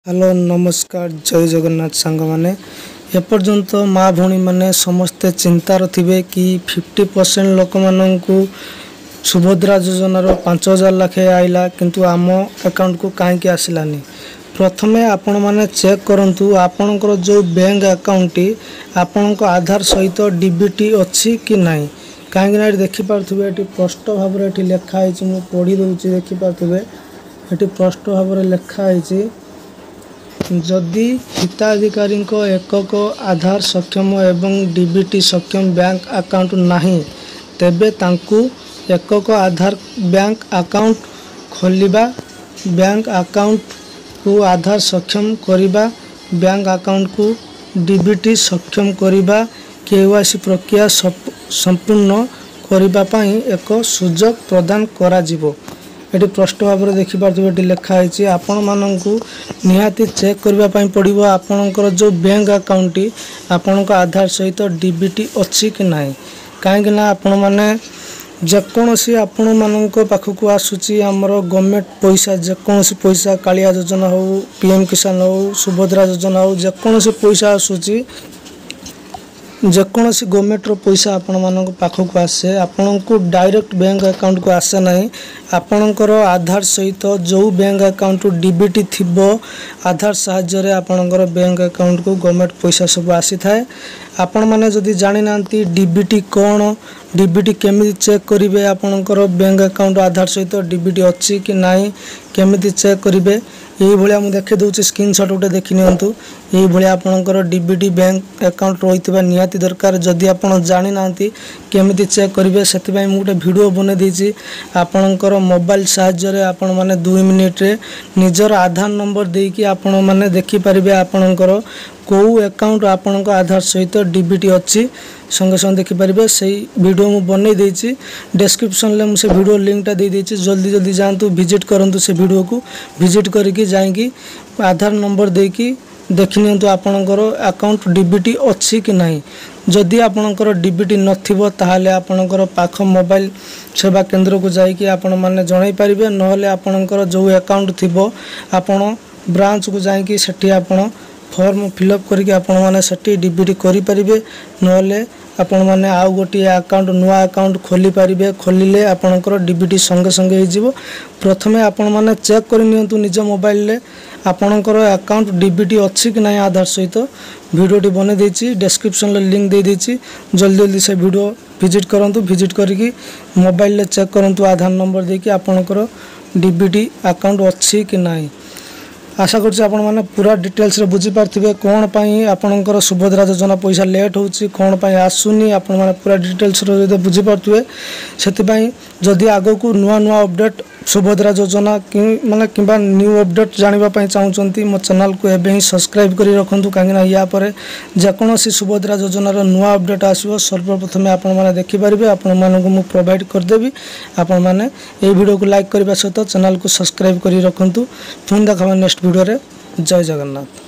Hello नमस्कार जय जगन्नाथ सांग माने एपर्यंत माँ भौणी मैंने समस्ते चिंतार थे कि 50% लोक मानू सुभद्रा योजनार 5000 लाखे आइला किंतु आम अकाउंट को कहीं आसलानी। प्रथमे आपण मैंने चेक करूँ आपणकर जो बैंक अकाउंट आपण आधार सहित डीबीटी अच्छी कि नहीं कहीं देखिपे ये स्पष्ट भाव में लिखाई मुझे पढ़ी दूसरी देखिपे ये स्पष्ट भाव में लिखाई जदि हिताधिकारी एकक आधार सक्षम एवं डीबीटी सक्षम बैंक अकाउंट नहीं तेबे तांकु एकक आधार बैंक अकाउंट खोलिबा बैंक अकाउंट को आधार सक्षम करिबा बैंक अकाउंट को डीबीटी सक्षम करिबा केवाईसी प्रक्रिया संपूर्ण करिबा पई एक सुजोग प्रदान करा जिवो। ये स्पष्ट भाव में देखिपे ये लिखाई आपण मानू निहाती चेक करने पड़ो आपणकर जो बैंक अकाउंट आपण आधार सहित डीबीटी अच्छी कि नहीं कहीं आपण मैंने जेकोसी आपण मान पाखक आसूची आमर गवर्नमेंट पैसा जेकोसी पैसा कालिया योजना हो पीएम किसान हो सुभद्रा योजना हो जेकोसी पैसा आसूची जेकोसी गवर्नमेंट पैसा आपण मान पाखक आसे आपण को डायरेक्ट बैंक अकाउंट को आसे ना आपणकर आधार सहित जो बैंक अकाउंट डीबीटी थिबो आधार साहाय्य आपणकर बैंक अकाउंट को गवर्नमेंट पैसा सब आसी थाए। आपण माने जदि जानि नांती डीबीटी कौन डीबीटी केमिति चेक करिवे आपणकर बैंक अकाउंट आधार सहित डीबीटी अच्छी कि नहीं केमिति चेक करिवे यही भाया मुझे देखे दूसरी स्क्रीनशॉट गोटे देखी नियंतु यही भाया आपणकर डीबीटी बैंक अकाउंट रही निहाती दरकार जदि आप जानि नांती केमिति चेक करिवे सेति मु गोटे वीडियो बने देछि आपणकर मोबाइल साहाय्य आपण माने 2 मिनिट रे निजर आधार नंबर देकी आपण माने देखि परिबे आपणकर को अकाउंट आपणक आधार सहित डीबीटी अच्छी संगे संगे देखिपारे से वीडियो मु बन देछि डिस्क्रिप्शन में मुझे वीडियो लिंकटा दे देछि जल्दी जल्दी जातु विजिट करंतु से वीडियो को विजिट करके जाइए आधार नंबर देकी देखि नियंतु आपणकर अकाउंट डीबीटी अच्छी कि नहीं जदि आपणकर डीबीटी नथिबो ताहाले आपणकर पाख मोबाइल सेवा केंद्र को जाइए आपण माने जणाई पारिबे नहले आपणकर जो अकाउंट थिबो आपण ब्रांच को जाइए सेठी आपण फॉर्म फिलअप करके आपण माने सेठी डीबीटी करि परिबे नहले आपण माने आउ गोटी अकाउंट नुआ अकाउंट खोली पारिबे खोलिले आपणकर डीबीटी संगे संगे हो जिवो। प्रथमे आपण माने चेक करि नियंतु निज मोबाइल ले आपणकर अकाउंट डीबीटी अच्छी कि नहीं आधार सहित वीडियोटी बने देछि डिस्क्रिप्शन ले लिंक दे देछि जल्दी जल्दी से वीडियो विजिट करंतु विजिट करके मोबाइल ले चेक करंतु आधार नंबर देके आपणकर डीबीटी अकाउंट अच्छी कि नहीं। आशा करछि आपण माने पूरा डिटेल्स रे बुझी पारथिबे कोन पई आपणकर सुभद्रा योजना पैसा लेट होछि कोन पई आसुनी आपण माने पूरा डिटेल्स रे जदि बुझी पारथिबे सेति पई जदि आगो को नुआ नुआ अपडेट सुभद्रा योजना कि माने किबा न्यू अपडेट जानिबा पई चाहउचंती मो चैनल को एबे ही सब्सक्राइब करी रखंतु कांगिना या परे जेकोसी सुभद्रा योजना रो नुआ अपडेट आसीबो सर्वप्रथमे आपण माने देखि परिबे आपण माने को मु प्रोवाइड कर देबी आपण माने ए वीडियो को लाइक करबा सहित चैनल को सब्सक्राइब करी रखंतु पुन देखा नेक्स्ट वीडियो रे जय जगन्नाथ।